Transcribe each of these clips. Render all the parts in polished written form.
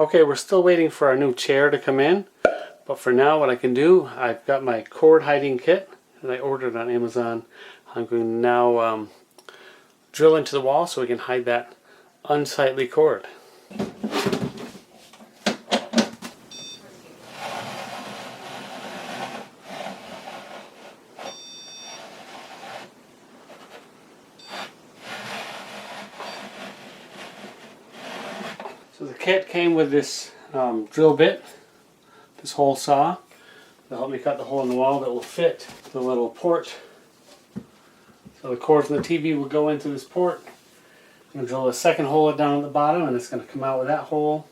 Okay, we're still waiting for our new chair to come in, but for now what I can do, I've got my cord hiding kit that I ordered on Amazon. I'm going to now drill into the wall so we can hide that unsightly cord. So the kit came with this drill bit, this hole saw, that'll help me cut the hole in the wall that will fit the little port. So the cord from the TV will go into this port. I'm going to drill a second hole down at the bottom, and it's going to come out with that hole.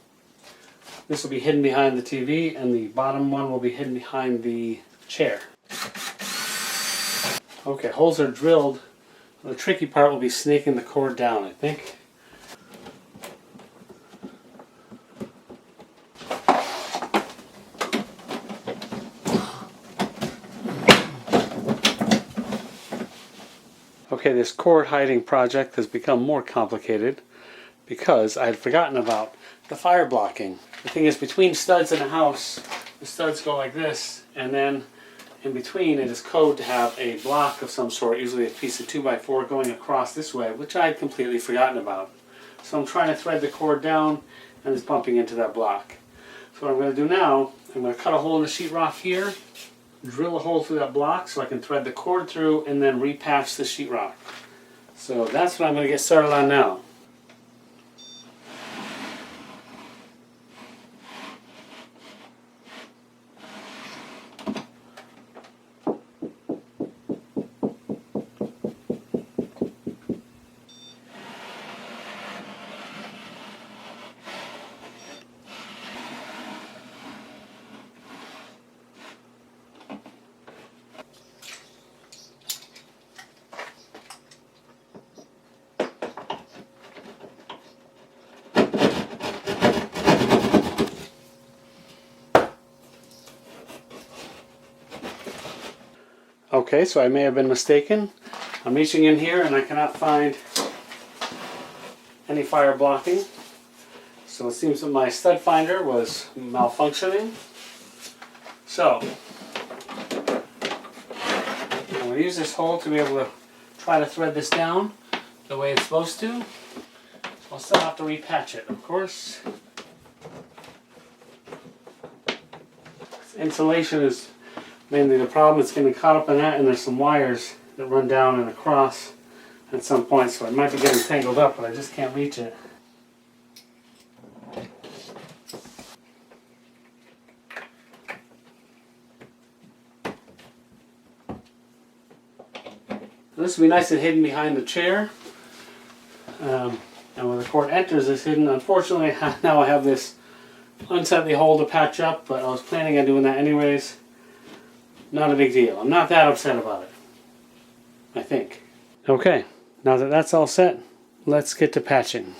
This will be hidden behind the TV, and the bottom one will be hidden behind the chair. Okay, holes are drilled. The tricky part will be snaking the cord down, I think. Okay, this cord hiding project has become more complicated because I had forgotten about the fire blocking. The thing is, between studs in a house, the studs go like this, and then in between it is code to have a block of some sort, usually a piece of 2x4 going across this way, which I had completely forgotten about. So I'm trying to thread the cord down and it's bumping into that block. So what I'm going to do now, I'm going to cut a hole in the sheetrock here, drill a hole through that block so I can thread the cord through and then repatch the sheetrock. So that's what I'm going to get started on now. Okay, so I may have been mistaken. I'm reaching in here and I cannot find any fire blocking. So it seems that my stud finder was malfunctioning. So I'm going to use this hole to be able to try to thread this down the way it's supposed to. I'll still have to repatch it, of course. Insulation is mainly the problem. It's getting caught up in that, and there's some wires that run down and across at some point, so it might be getting tangled up, but I just can't reach it. This will be nice and hidden behind the chair, and when the cord enters, it's hidden. Unfortunately, now I have this unsightly hole to patch up, but I was planning on doing that anyways. Not a big deal. I'm not that upset about it, I think. Okay, now that that's all set, let's get to patching.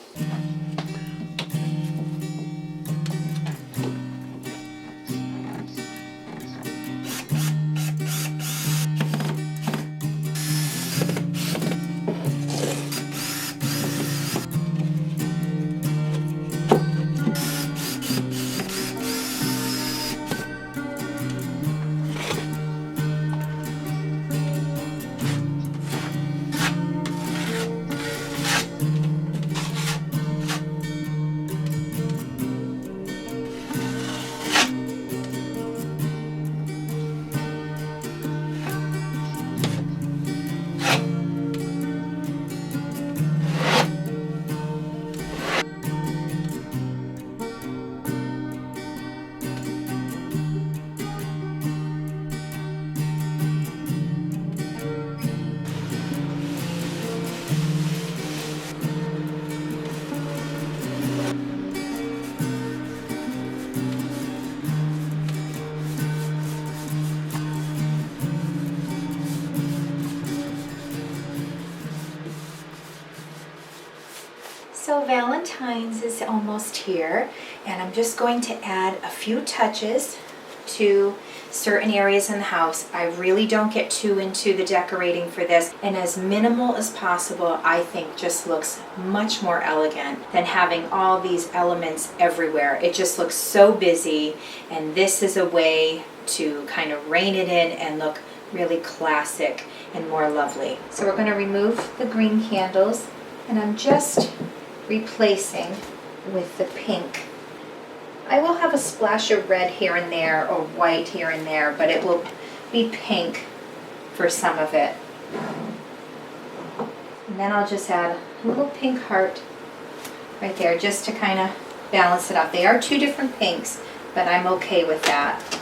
So Valentine's is almost here, and I'm just going to add a few touches to certain areas in the house. I really don't get too into the decorating for this, and as minimal as possible, I think just looks much more elegant than having all these elements everywhere. It just looks so busy, and this is a way to kind of rein it in and look really classic and more lovely. So we're going to remove the green candles, and I'm just replacing with the pink. I will have a splash of red here and there or white here and there, but it will be pink for some of it. And then I'll just add a little pink heart right there just to kind of balance it out. They are two different pinks, but I'm okay with that.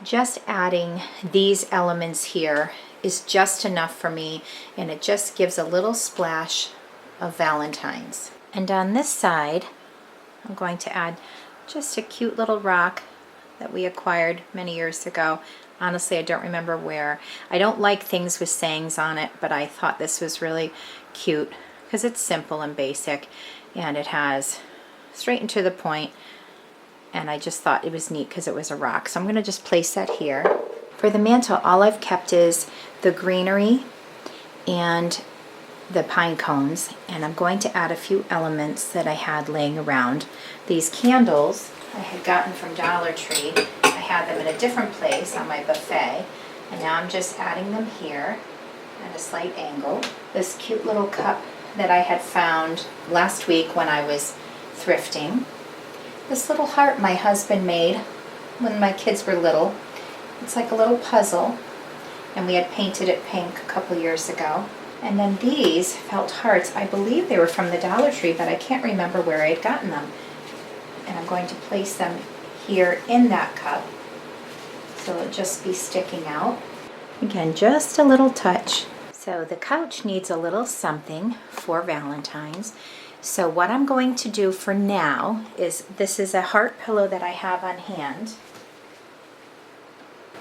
Just adding these elements here is just enough for me, and it just gives a little splash of Valentine's. And on this side, I'm going to add just a cute little rock that we acquired many years ago. Honestly, I don't remember where. I don't like things with sayings on it, but I thought this was really cute because it's simple and basic, and it has straight and to the point, and I just thought it was neat because it was a rock. So I'm going to just place that here. For the mantle, all I've kept is the greenery and the pine cones, and I'm going to add a few elements that I had laying around. These candles I had gotten from Dollar Tree. I had them in a different place on my buffet, and now I'm just adding them here at a slight angle. This cute little cup that I had found last week when I was thrifting. This little heart my husband made when my kids were little. It's like a little puzzle, and we had painted it pink a couple years ago. And then these felt hearts, I believe they were from the Dollar Tree, but I can't remember where I had gotten them. And I'm going to place them here in that cup, so it'll just be sticking out. Again, just a little touch. So the couch needs a little something for Valentine's. So what I'm going to do for now is, this is a heart pillow that I have on hand.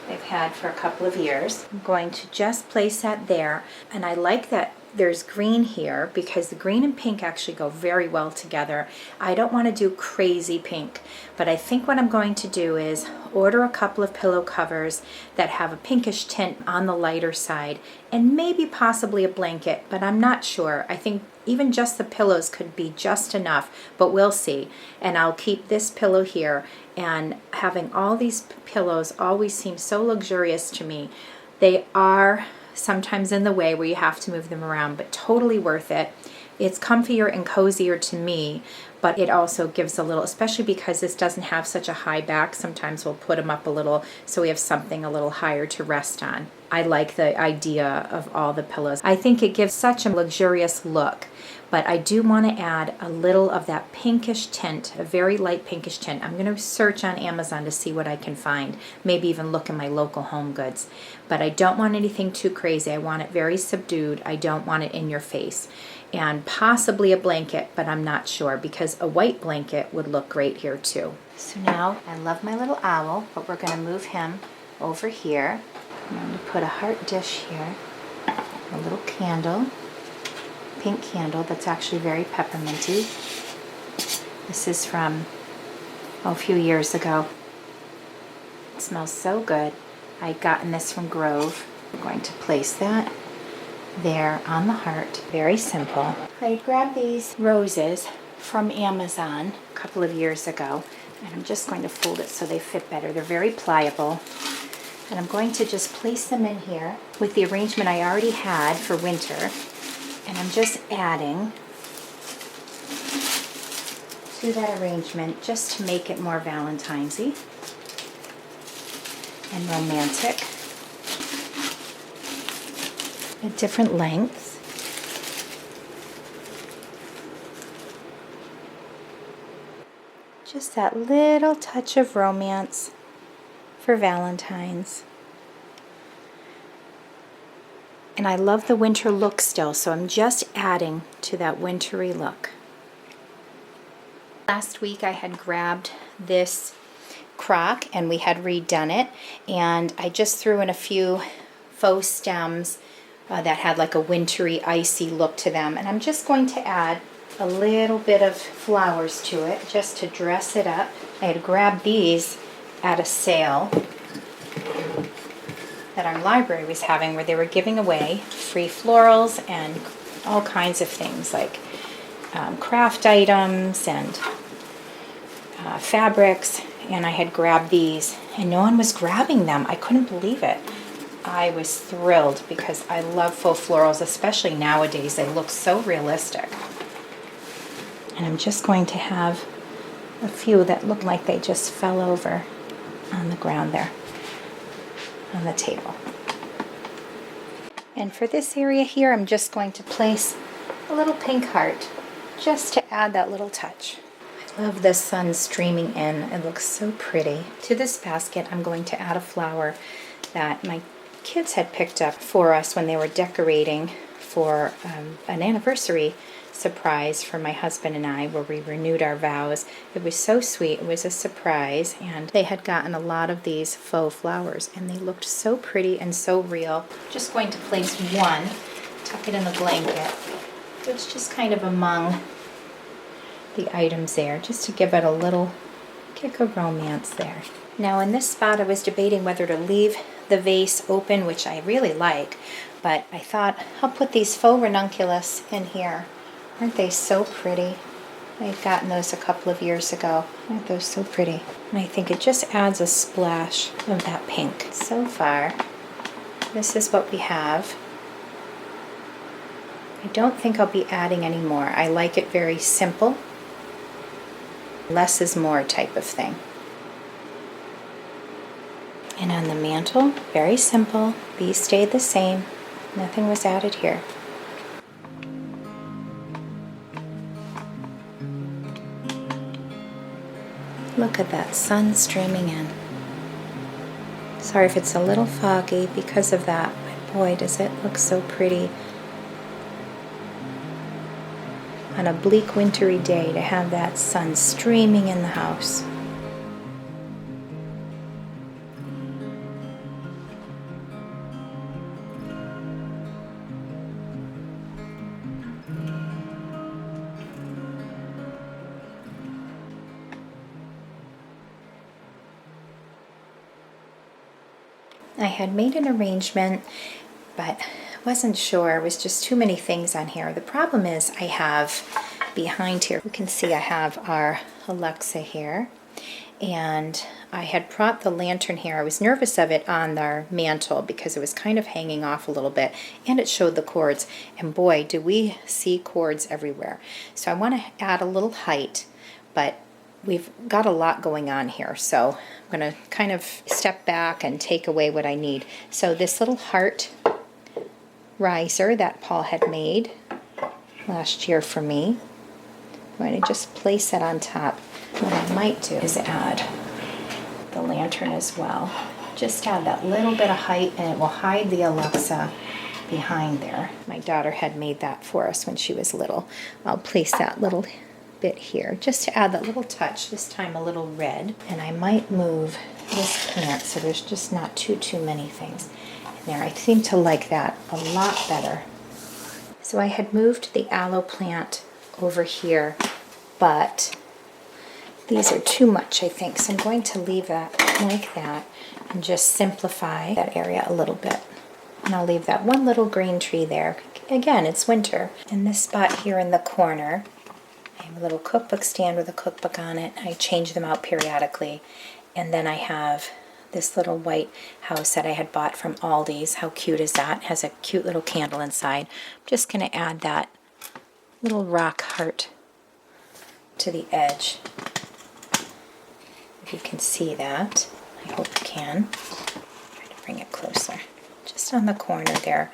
I've had for a couple of years. I'm going to just place that there, and I like that there's green here because the green and pink actually go very well together. I don't want to do crazy pink, but I think what I'm going to do is order a couple of pillow covers that have a pinkish tint on the lighter side, and maybe possibly a blanket, but I'm not sure. I think even just the pillows could be just enough, but we'll see. And I'll keep this pillow here, and having all these pillows always seems so luxurious to me. They are sometimes in the way where you have to move them around, but totally worth it. It's comfier and cozier to me, but it also gives a little, especially because this doesn't have such a high back, sometimes we'll put them up a little so we have something a little higher to rest on. I like the idea of all the pillows. I think it gives such a luxurious look, but I do want to add a little of that pinkish tint, a very light pinkish tint. I'm going to search on Amazon to see what I can find, maybe even look in my local Home Goods. But I don't want anything too crazy. I want it very subdued. I don't want it in your face. And possibly a blanket, but I'm not sure, because a white blanket would look great here too. So now, I love my little owl, but we're going to move him over here. I'm going to put a heart dish here, a little candle, pink candle that's actually very pepperminty. This is from a few years ago. It smells so good. I'd gotten this from Grove. I'm going to place that there on the heart. Very simple. I grabbed these roses from Amazon a couple of years ago, and I'm just going to fold it so they fit better. They're very pliable. And I'm going to just place them in here with the arrangement I already had for winter. And I'm just adding to that arrangement just to make it more Valentine's-y and romantic. At different lengths. Just that little touch of romance for Valentine's. And I love the winter look still, so I'm just adding to that wintry look. Last week I had grabbed this crock and we had redone it, and I just threw in a few faux stems that had like a wintry, icy look to them, and I'm just going to add a little bit of flowers to it just to dress it up. I had grabbed these at a sale that our library was having where they were giving away free florals and all kinds of things like craft items and fabrics, and I had grabbed these and no one was grabbing them. I couldn't believe it. I was thrilled because I love faux florals, especially nowadays. They look so realistic. And I'm just going to have a few that look like they just fell over on the ground there on the table. And for this area here, I'm just going to place a little pink heart just to add that little touch. I love the sun streaming in. It looks so pretty. To this basket, I'm going to add a flower that my kids had picked up for us when they were decorating for an anniversary surprise for my husband and I, where we renewed our vows. It was so sweet. It was a surprise, and they had gotten a lot of these faux flowers and they looked so pretty and so real. Just going to place one, tuck it in the blanket. It's just kind of among the items there, just to give it a little kick of romance there. Now in this spot I was debating whether to leave the vase open, which I really like, but I thought I'll put these faux ranunculus in here. Aren't they so pretty? I had gotten those a couple of years ago. Aren't those so pretty? And I think it just adds a splash of that pink. So far, this is what we have. I don't think I'll be adding any more. I like it very simple. Less is more type of thing. And on the mantle, very simple. These stayed the same. Nothing was added here. Look at that sun streaming in. Sorry if it's a little foggy because of that, but boy, does it look so pretty. On a bleak wintry day, to have that sun streaming in the house. I had made an arrangement, but wasn't sure. It was just too many things on here. The problem is I have behind here, you can see I have our Alexa here, and I had brought the lantern here. I was nervous of it on our mantle because it was kind of hanging off a little bit, and it showed the cords, and boy, do we see cords everywhere. So I want to add a little height, but we've got a lot going on here, so I'm going to kind of step back and take away what I need. So this little heart riser that Paul had made last year for me, I'm going to just place it on top. What I might do is add the lantern as well. Just add that little bit of height and it will hide the Alexa behind there. My daughter had made that for us when she was little. I'll place that little bit here just to add that little touch, this time a little red. And I might move this plant so there's just not too many things in there. I seem to like that a lot better. So I had moved the aloe plant over here, but these are too much, I think, so I'm going to leave that like that and just simplify that area a little bit. And I'll leave that one little green tree there. Again, it's winter. In this spot here in the corner, I have a little cookbook stand with a cookbook on it. I change them out periodically. And then I have this little white house that I had bought from Aldi's. How cute is that? It has a cute little candle inside. I'm just going to add that little rock heart to the edge. If you can see that. I hope you can. Try to bring it closer. Just on the corner there.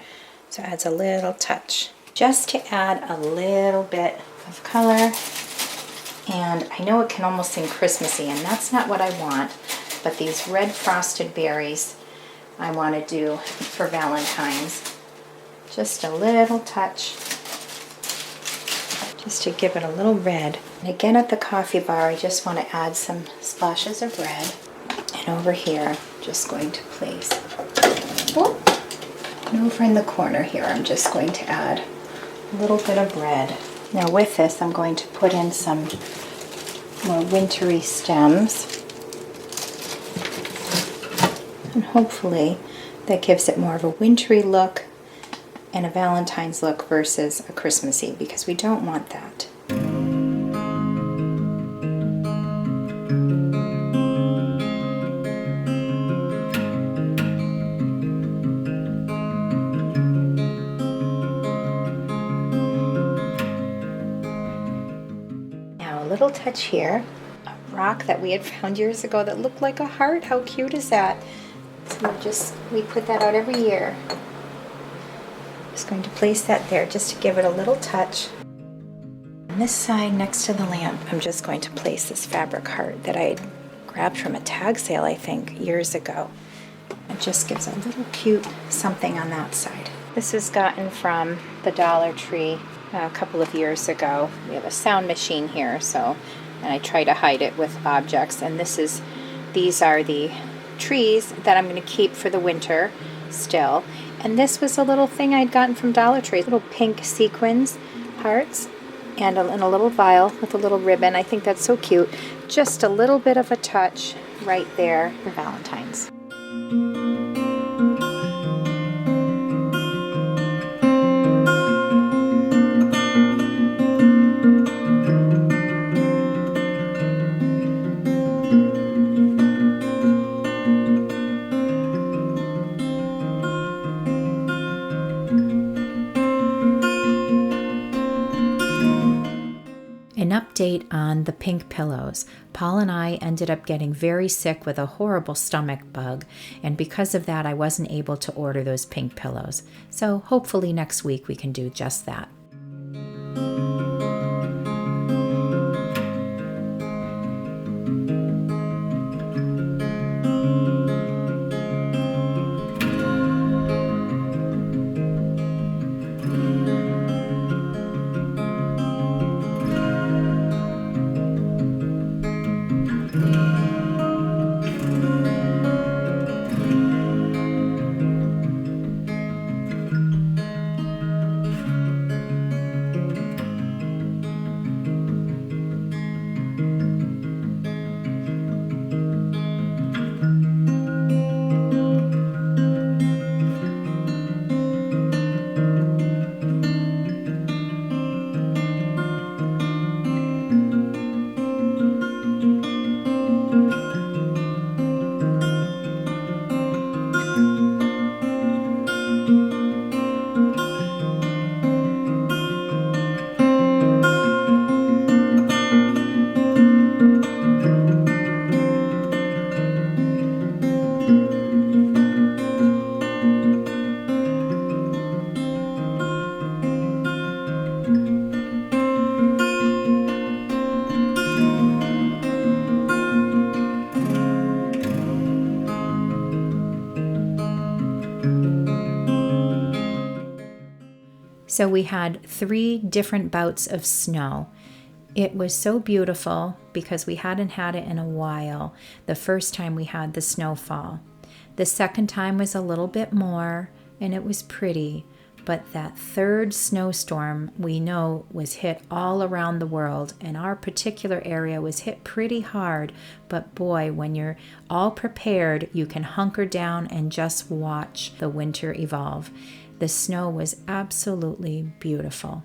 So it adds a little touch. Just to add a little bit of color. And I know it can almost seem Christmassy, and that's not what I want. But these red frosted berries I want to do for Valentine's. Just a little touch. Just to give it a little red. And again at the coffee bar, I just want to add some splashes of red. And over here, just going to place. Whoop. And over in the corner here, I'm just going to add a little bit of red. Now with this, I'm going to put in some more wintry stems. And hopefully that gives it more of a wintry look and a Valentine's look versus a Christmassy, because we don't want that. Now a little touch here, a rock that we had found years ago that looked like a heart. How cute is that? So we put that out every year. Just going to place that there just to give it a little touch. On this side next to the lamp, I'm just going to place this fabric heart that I had grabbed from a tag sale, I think, years ago. It just gives a little cute something on that side. This is gotten from the Dollar Tree a couple of years ago. We have a sound machine here, and I try to hide it with objects. And these are the trees that I'm going to keep for the winter still. And this was a little thing I'd gotten from Dollar Tree, little pink sequins hearts, and in a little vial with a little ribbon. I think that's so cute. Just a little bit of a touch right there for Valentine's. An update on the pink pillows. Paul and I ended up getting very sick with a horrible stomach bug, and because of that I wasn't able to order those pink pillows. So hopefully next week we can do just that. So we had 3 different bouts of snow. It was so beautiful because we hadn't had it in a while. The first time we had the snowfall. The second time was a little bit more, and it was pretty. But that third snowstorm we know was hit all around the world, and our particular area was hit pretty hard. But boy, when you're all prepared, you can hunker down and just watch the winter evolve. The snow was absolutely beautiful,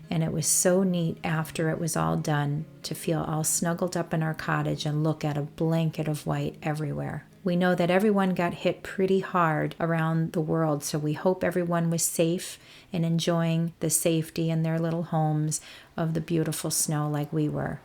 and it was so neat after it was all done to feel all snuggled up in our cottage and look at a blanket of white everywhere. We know that everyone got hit pretty hard around the world, so we hope everyone was safe and enjoying the safety in their little homes of the beautiful snow like we were.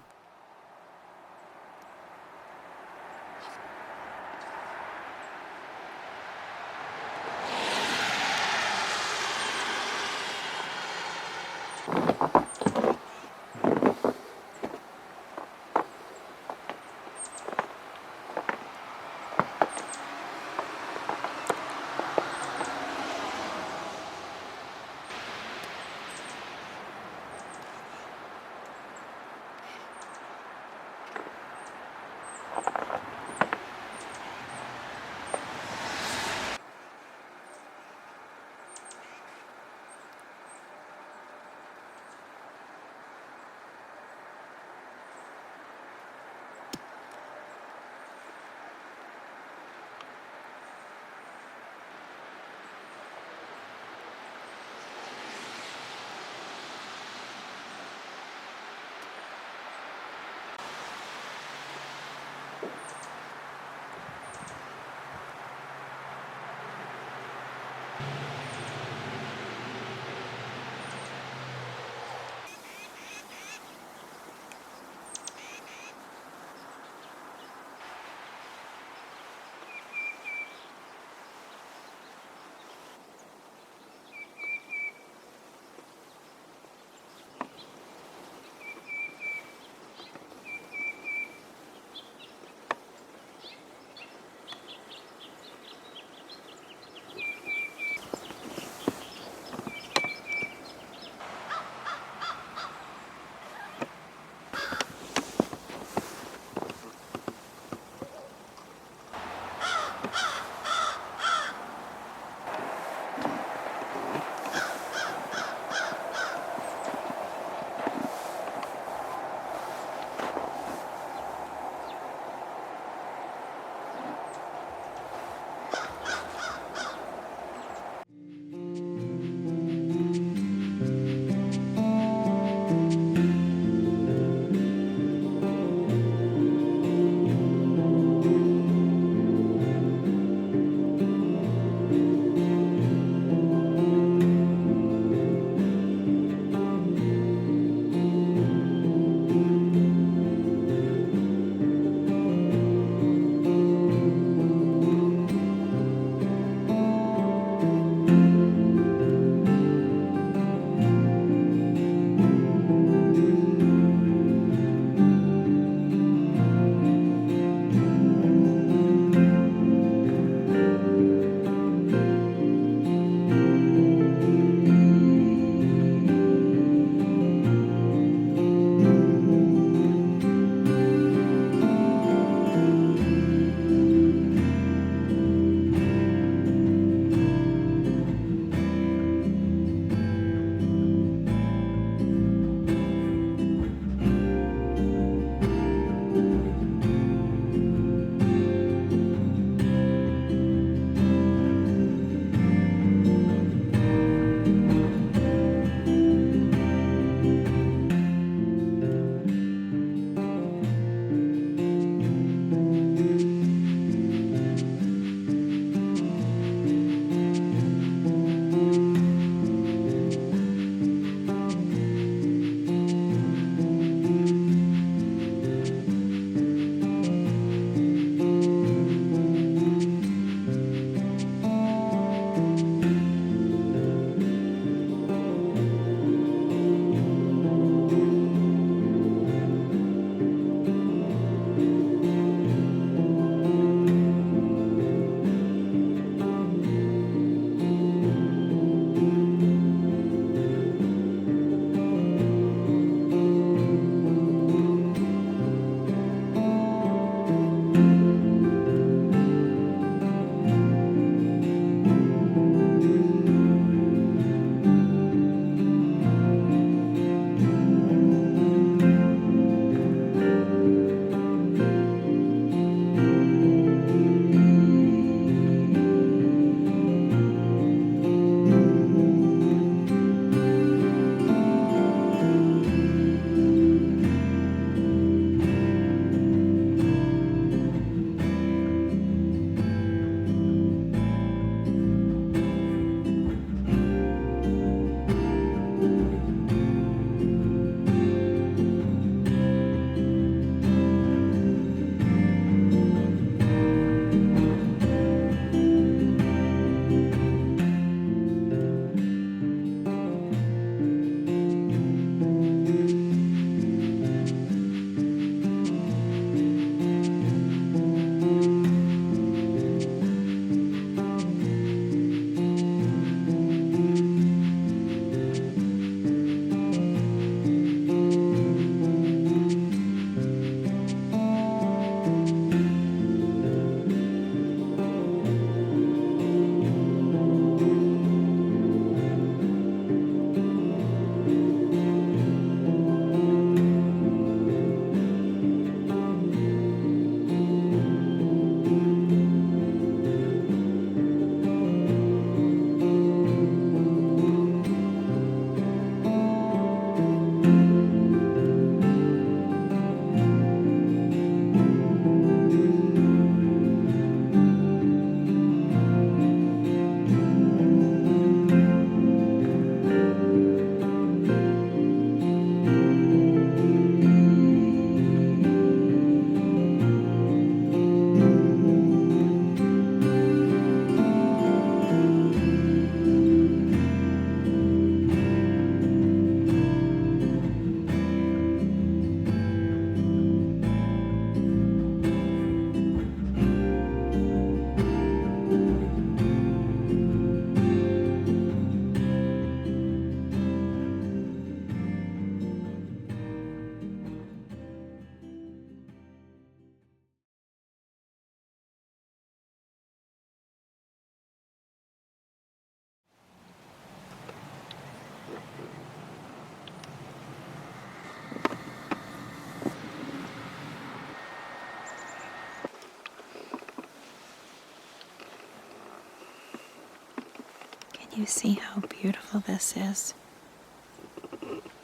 You see how beautiful this is?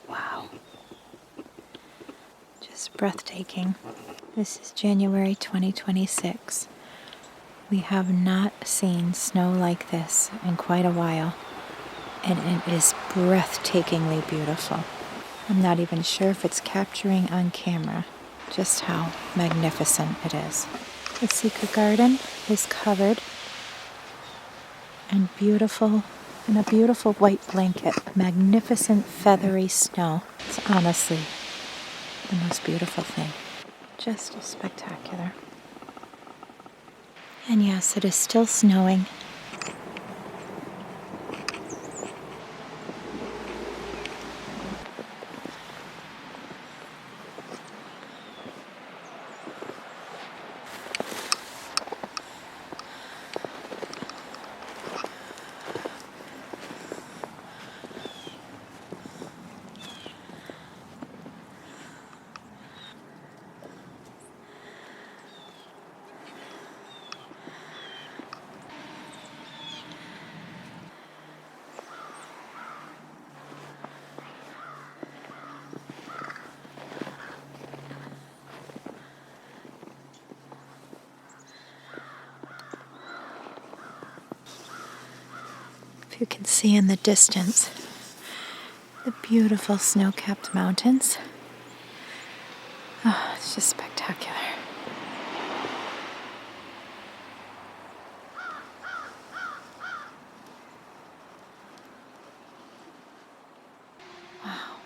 Wow. Just breathtaking. This is January 2026. We have not seen snow like this in quite a while, and it is breathtakingly beautiful. I'm not even sure if it's capturing on camera just how magnificent it is. The secret garden is covered in a beautiful white blanket, magnificent feathery snow. It's honestly the most beautiful thing. Just spectacular. And yes, it is still snowing. If you can see in the distance, the beautiful snow-capped mountains. Oh, it's just spectacular. Wow.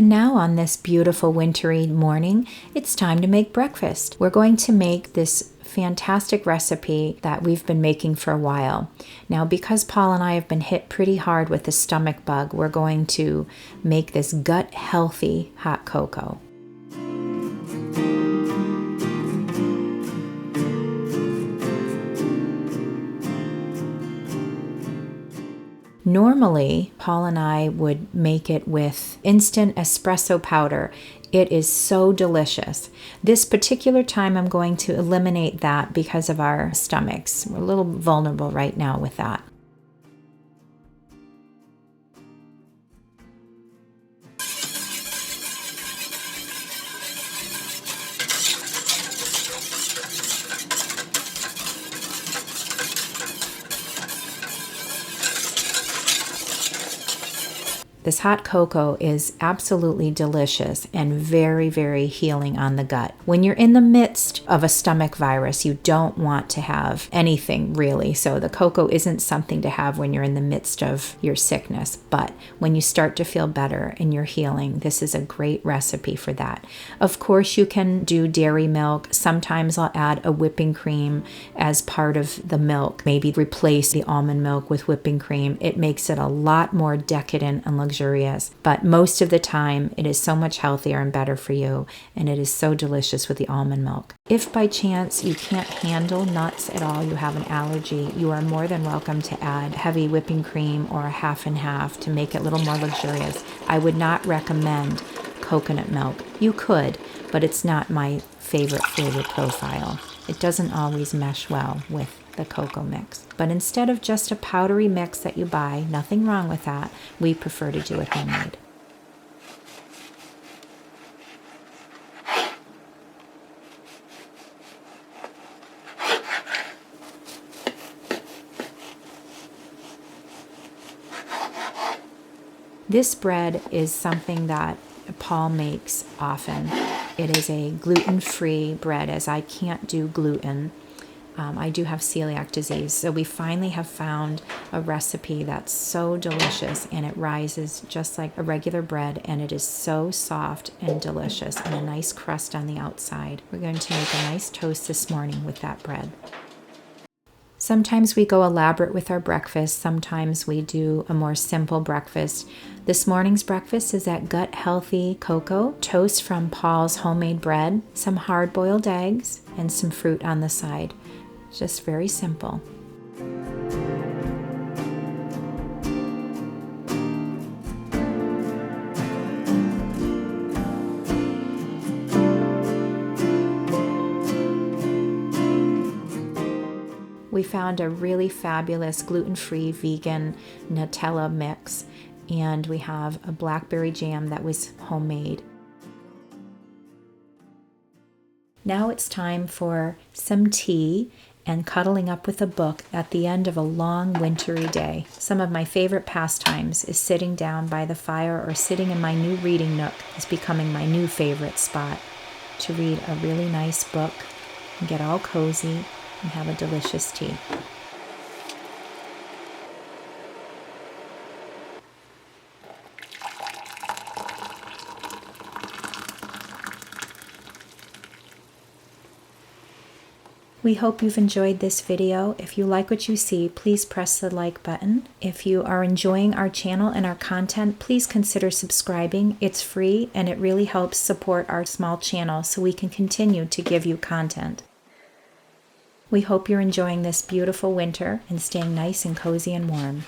And now on this beautiful wintry morning, it's time to make breakfast. We're going to make this fantastic recipe that we've been making for a while. Now, because Paul and I have been hit pretty hard with the stomach bug, we're going to make this gut healthy hot cocoa. Normally, Paul and I would make it with instant espresso powder. It is so delicious. This particular time I'm going to eliminate that because of our stomachs. We're a little vulnerable right now with that. This hot cocoa is absolutely delicious and very, very healing on the gut. When you're in the midst of a stomach virus, you don't want to have anything really. So the cocoa isn't something to have when you're in the midst of your sickness. But when you start to feel better and you're healing, this is a great recipe for that. Of course, you can do dairy milk. Sometimes I'll add a whipping cream as part of the milk. Maybe replace the almond milk with whipping cream. It makes it a lot more decadent and luxurious. But most of the time, it is so much healthier and better for you, and it is so delicious with the almond milk. If by chance you can't handle nuts at all, you have an allergy, you are more than welcome to add heavy whipping cream or a half and half to make it a little more luxurious. I would not recommend coconut milk. You could, but it's not my favorite flavor profile. It doesn't always mesh well with the cocoa mix. But instead of just a powdery mix that you buy, nothing wrong with that, we prefer to do it homemade. This bread is something that Paul makes often. It is a gluten-free bread, as I can't do gluten. I do have celiac disease, so we finally have found a recipe that's so delicious, and it rises just like a regular bread, and it is so soft and delicious, and a nice crust on the outside. We're going to make a nice toast this morning with that bread. Sometimes we go elaborate with our breakfast. Sometimes we do a more simple breakfast. This morning's breakfast is that gut healthy cocoa, toast from Paul's homemade bread, some hard-boiled eggs, and some fruit on the side. Just very simple. We found a really fabulous gluten-free vegan Nutella mix, and we have a blackberry jam that was homemade. Now it's time for some tea and cuddling up with a book at the end of a long wintry day. Some of my favorite pastimes is sitting down by the fire or sitting in my new reading nook. It's becoming my new favorite spot to read a really nice book and get all cozy and have a delicious tea. We hope you've enjoyed this video. If you like what you see, please press the like button. If you are enjoying our channel and our content, please consider subscribing. It's free and it really helps support our small channel so we can continue to give you content. We hope you're enjoying this beautiful winter and staying nice and cozy and warm.